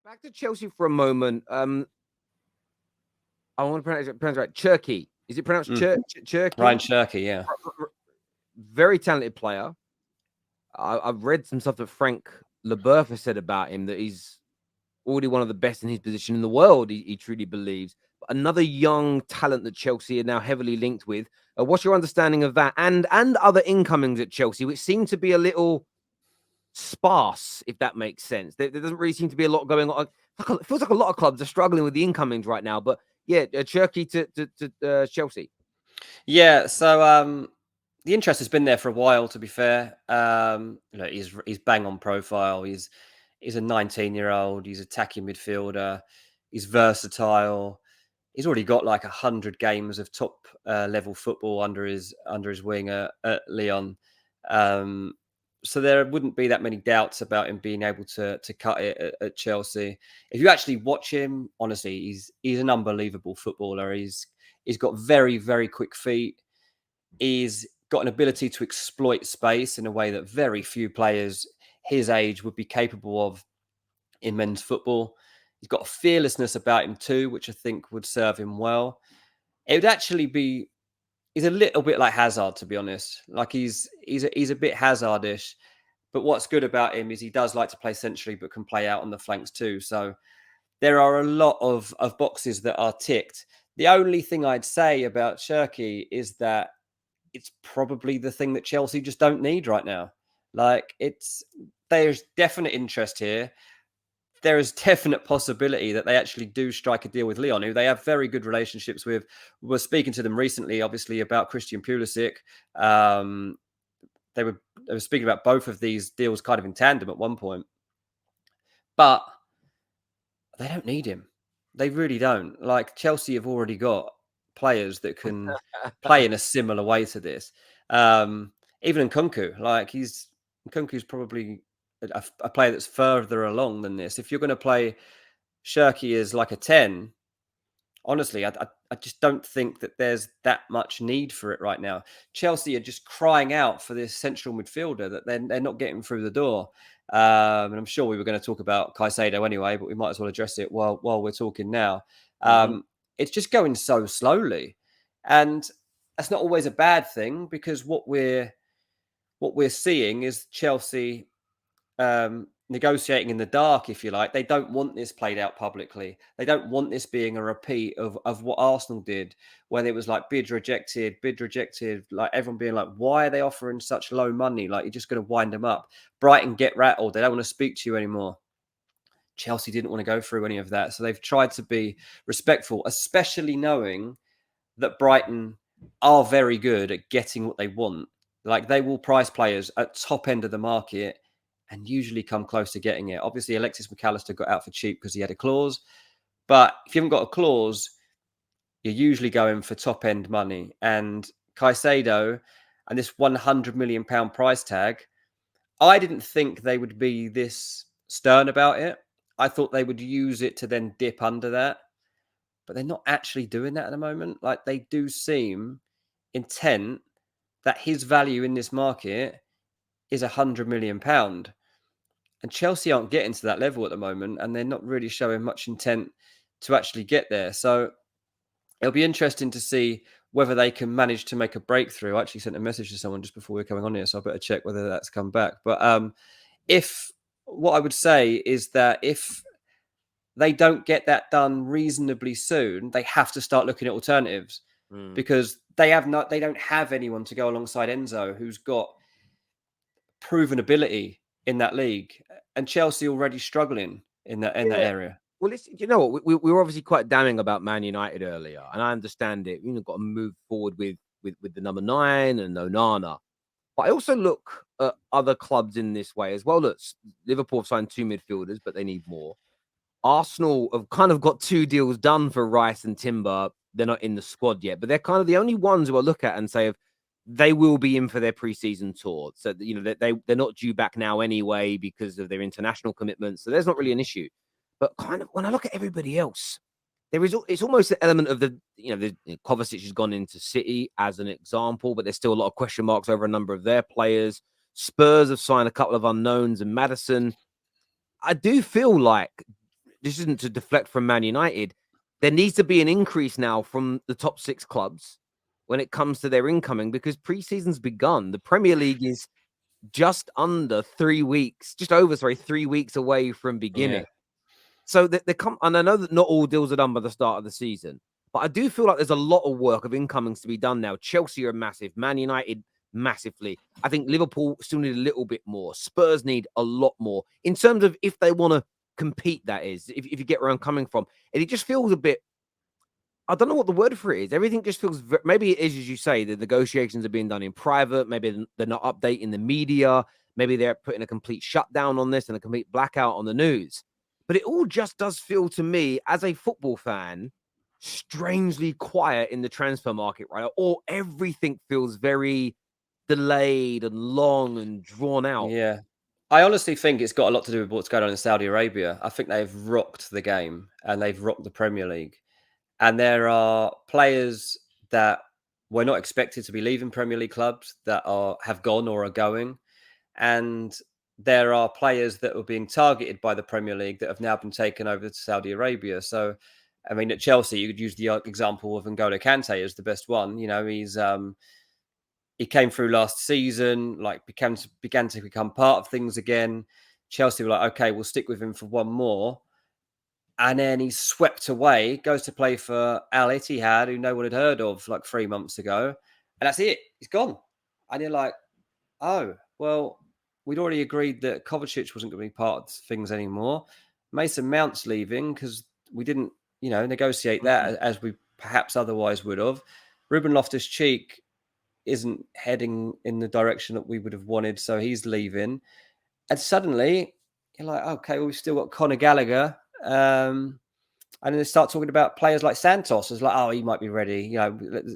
Back to Chelsea for a moment. I want to pronounce it right. Cherki. Is it pronounced Ryan Cherki? Cherki, yeah. Very talented player. I've read some stuff that Frank Leboeuf has said about him, that he's already one of the best in his position in the world. He truly believes. But another young talent that Chelsea are now heavily linked with. What's your understanding of that and other incomings at Chelsea, which seem to be a little sparse, if that makes sense? There doesn't really seem to be a lot going on. It feels like a lot of clubs are struggling with the incomings right now. But yeah, Cherki to Chelsea. Yeah, so the interest has been there for a while. To be fair, he's bang on profile. He's a 19-year-old. He's attacking midfielder. He's versatile. He's already got like 100 games of top level football under his wing at Lyon. So there wouldn't be that many doubts about him being able to cut it at Chelsea. If you actually watch him, honestly, he's an unbelievable footballer. He's got very, very quick feet. He's got an ability to exploit space in a way that very few players his age would be capable of in men's football. He's got a fearlessness about him too, which I think would serve him well. It would actually be, he's a little bit like Hazard, to be honest. Like he's a bit Hazardish, but what's good about him is he does like to play centrally, but can play out on the flanks too. So there are a lot of boxes that are ticked. The only thing I'd say about Cherki is that it's probably the thing that Chelsea just don't need right now. Like there's definite interest here. There is definite possibility that they actually do strike a deal with Lyon, who they have very good relationships with. We're speaking to them recently, obviously, about Christian Pulisic. They were speaking about both of these deals kind of in tandem at one point. But they don't need him. They really don't. Like Chelsea have already got players that can play in a similar way to this. Even Nkunku, like Nkunku's probably a player that's further along than this. If you're going to play Cherki as like a 10, honestly, I just don't think that there's that much need for it right now. Chelsea are just crying out for this central midfielder that they're not getting through the door. And I'm sure we were going to talk about Caicedo anyway, but we might as well address it while we're talking now. It's just going so slowly, and that's not always a bad thing, because what we're seeing is Chelsea negotiating in the dark, if you like. They don't want this played out publicly. They don't want this being a repeat of what Arsenal did, when it was like bid rejected, like everyone being like, why are they offering such low money? Like, you're just going to wind them up. Brighton get rattled. They don't want to speak to you anymore. Chelsea didn't want to go through any of that. So they've tried to be respectful, especially knowing that Brighton are very good at getting what they want. Like, they will price players at top end of the market and usually come close to getting it. Obviously, Alexis McAllister got out for cheap because he had a clause. But if you haven't got a clause, you're usually going for top end money. And Caicedo and this £100 million price tag, I didn't think they would be this stern about it. I thought they would use it to then dip under that. But they're not actually doing that at the moment. Like, they do seem intent that his value in this market is £100 million. And Chelsea aren't getting to that level at the moment, and they're not really showing much intent to actually get there. So it'll be interesting to see whether they can manage to make a breakthrough. I actually sent a message to someone just before we were coming on here, so I better check whether that's come back. But what I would say is that if they don't get that done reasonably soon, they have to start looking at alternatives, because they don't have anyone to go alongside Enzo who's got proven ability in that league, and Chelsea already struggling in that area. Well, you know what? We were obviously quite damning about Man United earlier, and I understand it. You've got to move forward with the number 9 and Onana. But I also look at other clubs in this way as well. Look, Liverpool have signed 2 midfielders, but they need more. Arsenal have kind of got 2 deals done for Rice and Timber. They're not in the squad yet, but they're kind of the only ones who I look at and say they will be in for their pre-season tour. So, they're not due back now anyway because of their international commitments. So there's not really an issue. But kind of when I look at everybody else, it's almost an element of the Kovacic has gone into City as an example, but there's still a lot of question marks over a number of their players. Spurs have signed a couple of unknowns, and Maddison. I do feel like isn't to deflect from Man United. There needs to be an increase now from the top 6 clubs when it comes to their incoming, because pre-season's begun. The Premier League is just under 3 weeks, just over, sorry, 3 weeks away from beginning. Yeah. So they come, and I know that not all deals are done by the start of the season, but I do feel like there's a lot of work of incomings to be done now. Chelsea are massive, Man United massively. I think Liverpool still need a little bit more. Spurs need a lot more in terms of if they want to compete. That is, if you get where I'm coming from, and it just feels a bit. I don't know what the word for it is. Everything just feels maybe it is, as you say, the negotiations are being done in private. Maybe they're not updating the media. Maybe they're putting a complete shutdown on this and a complete blackout on the news. But it all just does feel to me, as a football fan, strangely quiet in the transfer market, right? Or everything feels very delayed and long and drawn out. Yeah. I honestly think it's got a lot to do with what's going on in Saudi Arabia. I think they've rocked the game and they've rocked the Premier League. And there are players that were not expected to be leaving Premier League clubs that have gone or are going. And there are players that were being targeted by the Premier League that have now been taken over to Saudi Arabia. So, I mean, at Chelsea, you could use the example of N'Golo Kante as the best one. You know, he came through last season, like began to become part of things again. Chelsea were like, okay, we'll stick with him for one more. And then he's swept away, goes to play for Al Ittihad, who no one had heard of like 3 months ago. And that's it. He's gone. And you're like, oh, well, we'd already agreed that Kovacic wasn't going to be part of things anymore. Mason Mount's leaving because we didn't, negotiate that as we perhaps otherwise would have. Ruben Loftus-Cheek isn't heading in the direction that we would have wanted, so he's leaving. And suddenly you're like, okay, well, we've still got Conor Gallagher. And then they start talking about players like Santos as like, oh, he might be ready.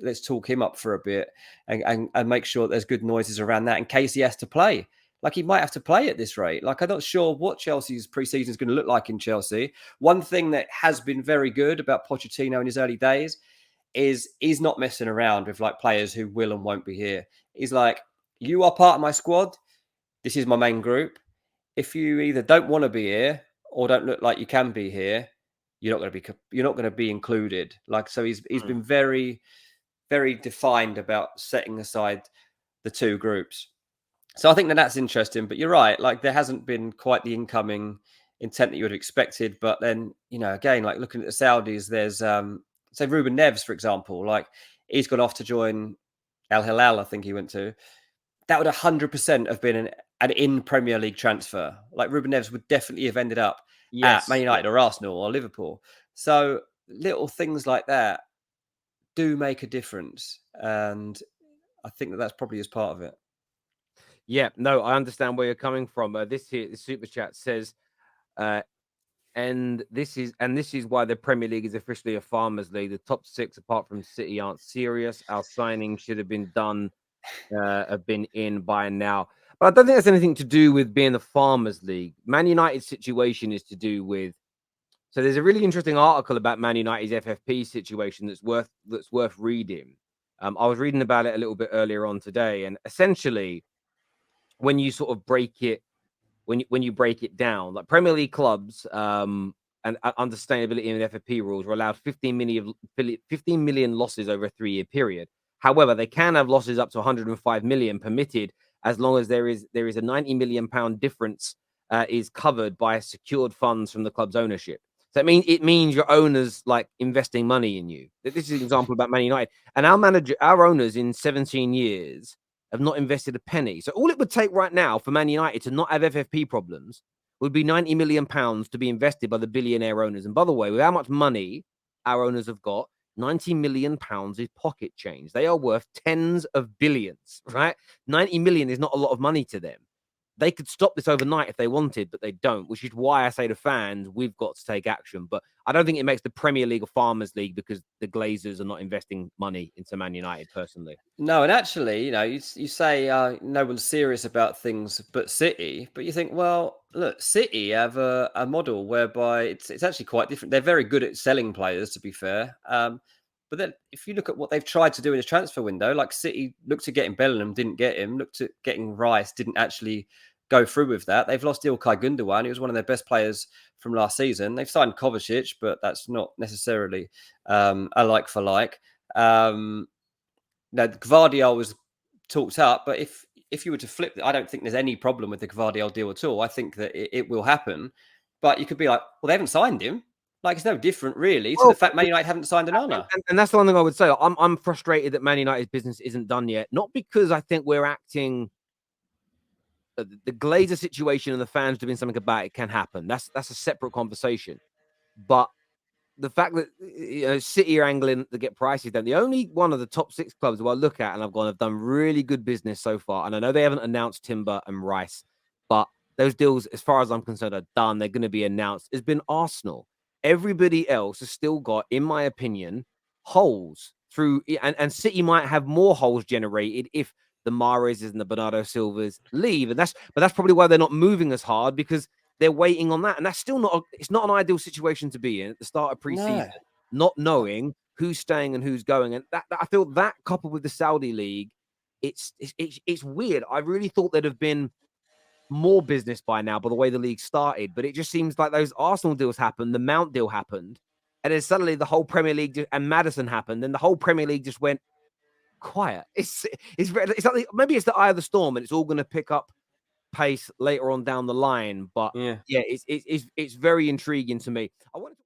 Let's talk him up for a bit and make sure there's good noises around that in case he has to play. Like he might have to play at this rate. Like I'm not sure what Chelsea's preseason is going to look like in Chelsea. One thing that has been very good about Pochettino in his early days is he's not messing around with like players who will and won't be here. He's like, you are part of my squad. This is my main group. If you either don't want to be here or don't look like you can be here, you're not going to be included. Like, so he's been very, very defined about setting aside the two groups. So I think that's interesting. But you're right. Like, there hasn't been quite the incoming intent that you would have expected. But then, again, like looking at the Saudis, there's say Ruben Neves, for example. Like, he's gone off to join Al Hilal. I think he went to. That would 100% have been an in Premier League transfer. Like Ruben Neves would definitely have ended up at Man United or Arsenal or Liverpool. So little things like that do make a difference. And I think that's probably as part of it. Yeah, no, I understand where you're coming from. This super chat says, and this is why the Premier League is officially a farmers' league. The top 6, apart from City, aren't serious. Our signing should have been done, have been in by now. But I don't think that's anything to do with being the farmers' league. Man United's situation is to do with. So there's a really interesting article about Man United's FFP situation that's worth reading. I was reading about it a little bit earlier on today, and essentially, when you sort of break it, when you break it down, like Premier League clubs and under sustainability and FFP rules are allowed 15 million losses over a 3-year period. However, they can have losses up to 105 million permitted as long as there is a 90 million pound difference is covered by secured funds from the club's ownership. So it means your owners like investing money in you. This is an example about Man United. And our owners in 17 years have not invested a penny. So all it would take right now for Man United to not have FFP problems would be 90 million pounds to be invested by the billionaire owners. And by the way, with how much money our owners have got, 90 million pounds is pocket change. They are worth tens of billions, right? 90 million is not a lot of money to them. They could stop this overnight if they wanted, but they don't, which is why I say to fans, we've got to take action. But I don't think it makes the Premier League a farmers' league because the Glazers are not investing money into Man United, personally. No, and actually, you say no one's serious about things but City, but you think, well, look, City have a model whereby it's actually quite different. They're very good at selling players, to be fair. But then if you look at what they've tried to do in the transfer window, like City looked at getting Bellingham, didn't get him, looked at getting Rice, didn't actually go through with that. They've lost Ilkay Gundogan. He was one of their best players from last season. They've signed Kovacic, but that's not necessarily a like for like. Now, Gvardiol was talked up, but if you were to flip it, I don't think there's any problem with the Gvardiol deal at all. I think that it will happen, but you could be like, well, they haven't signed him. Like, it's no different, really, to the fact Man United haven't signed Onana. And that's the one thing I would say. I'm frustrated that Man United's business isn't done yet. Not because I think we're acting. The Glazer situation and the fans doing something about it can happen. That's a separate conversation. But the fact that City are angling to get prices down, the only one of the top 6 clubs who I look at and I've done really good business so far. And I know they haven't announced Timber and Rice, but those deals, as far as I'm concerned, are done. They're going to be announced. Has been Arsenal. Everybody else has still got, in my opinion, holes through, and City might have more holes generated if the Mahrezes and the Bernardo Silvas leave, but that's probably why they're not moving as hard, because they're waiting on that, and that's still not. It's not an ideal situation to be in at the start of preseason, not knowing who's staying and who's going, and that I feel that coupled with the Saudi league, it's weird. I really thought there'd have been more business by now by the way the league started, but it just seems like those Arsenal deals happened, the Mount deal happened, and then suddenly the whole Premier League and Maddison happened, and the whole Premier League just went quiet. It's like maybe it's the eye of the storm, and it's all going to pick up pace later on down the line. But yeah, it's very intriguing to me. I want to